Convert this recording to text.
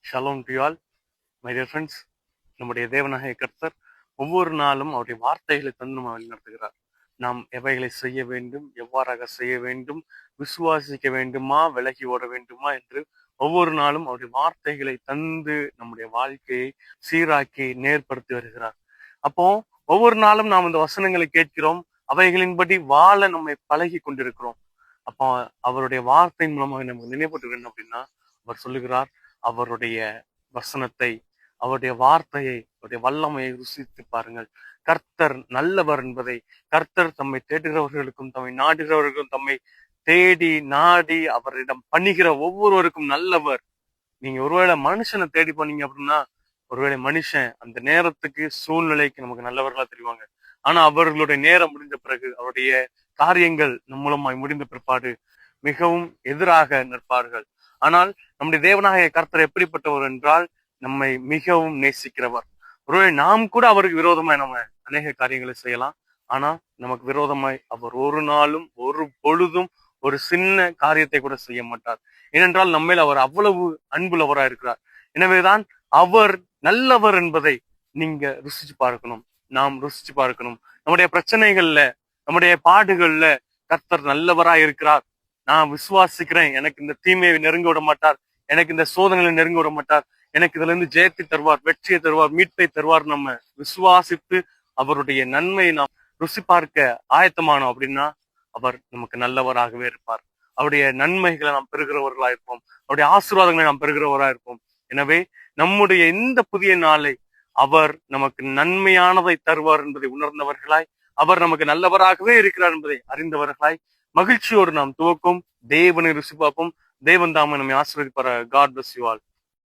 Shalom to all my dear friends. நம்முடைய தேவனாகிய கர்த்தர் ஒவ்வொரு நாளும் அவருடைய வார்த்தைகளை தந்து நம்ம வழிநடத்துகிறார். நாம் எவைகளை செய்ய வேண்டும், எவ்வாறாக செய்ய வேண்டும், விசுவாசிக்க வேண்டுமா, விலகி ஓட வேண்டுமா என்று ஒவ்வொரு நாளும் அவருடைய வார்த்தைகளை தந்து நம்முடைய வாழ்க்கையை சீராக்கி நேர்படுத்தி வருகிறார். அப்போ ஒவ்வொரு நாளும் நாம் இந்த வசனங்களை கேட்கிறோம், அவைகளின்படி வாழ நம்மை பழகி கொண்டிருக்கிறோம். அப்போ அவருடைய வார்த்தை மூலமாக நமக்கு நினைவுபட்டு வேண்டும் அப்படின்னா, அவர் சொல்லுகிறார், அவருடைய வசனத்தை, அவருடைய வார்த்தையை, அவருடைய வல்லமையை ருசித்து பாருங்கள். கர்த்தர் நல்லவர் என்பதை, கர்த்தர் தம்மை தேடுகிறவர்களுக்கும் தம்மை நாடுகிறவர்களுக்கும் தம்மை தேடி நாடி அவரிடம் பண்ணுகிற ஒவ்வொருவருக்கும் நல்லவர். நீங்க ஒருவேளை மனுஷனை தேடி போனீங்க அப்படின்னா, ஒருவேளை மனுஷன் அந்த நேரத்துக்கு சூழ்நிலைக்கு நமக்கு நல்லவர்களா தெரிவாங்க. ஆனா அவர்களுடைய நேரம் முடிந்த பிறகு, அவருடைய காரியங்கள் நம் மூலமாய் முடிந்த பிற்பாடு மிகவும் எதிராக நிற்பார்கள். ஆனால் நம்முடைய தேவனாகிய கர்த்தர் எப்படிப்பட்டவர் என்றால், நம்மை மிகவும் நேசிக்கிறவர். ஒருவேளை நாம் கூட அவருக்கு விரோதமாய் நம்ம அநேக காரியங்களை செய்யலாம். ஆனா நமக்கு விரோதமாய் அவர் ஒரு நாளும் ஒரு பொழுதும் ஒரு சின்ன காரியத்தை கூட செய்ய மாட்டார். ஏனென்றால் நம்மேல் அவர் அவ்வளவு அன்புள்ளவரா இருக்கிறார். எனவேதான் அவர் நல்லவர் என்பதை நீங்க ருசிச்சு பார்க்கணும், நாம் ருசிச்சு பார்க்கணும். நம்முடைய பிரச்சனைகள்ல, நம்முடைய பாடுகள்ல கர்த்தர் நல்லவரா இருக்கிறார். நான் விசுவாசிக்கிறேன், எனக்கு இந்த தீமையை நெருங்க விட மாட்டார், எனக்கு இந்த சோதனைகளை நெருங்க விட மாட்டார், எனக்கு இதுல இருந்து ஜெயத்தை தருவார், வெற்றியை தருவார், மீட்பை தருவார். நம்ம விசுவாசித்து அவருடைய நன்மையை நாம் ருசி பார்க்க ஆயத்தமானோம் அப்படின்னா, அவர் நமக்கு நல்லவராகவே இருப்பார். அவருடைய நன்மைகளை நாம் பெறுகிறவர்களா இருப்போம், அவருடைய ஆசீர்வாதங்களை நாம் பெறுகிறவரா இருப்போம். எனவே நம்முடைய இந்த புதிய நாளை அவர் நமக்கு நன்மையானதை தருவார் என்பதை உணர்ந்தவர்களாய், அவர் நமக்கு நல்லவராகவே இருக்கிறார் என்பதை அறிந்தவர்களாய் மகிழ்ச்சியோடு நாம் துவக்கும் தேவனை ருசி பார்ப்போம். தேவன் தாமே நம்மை ஆசீர்வதிப்பார். God bless you all.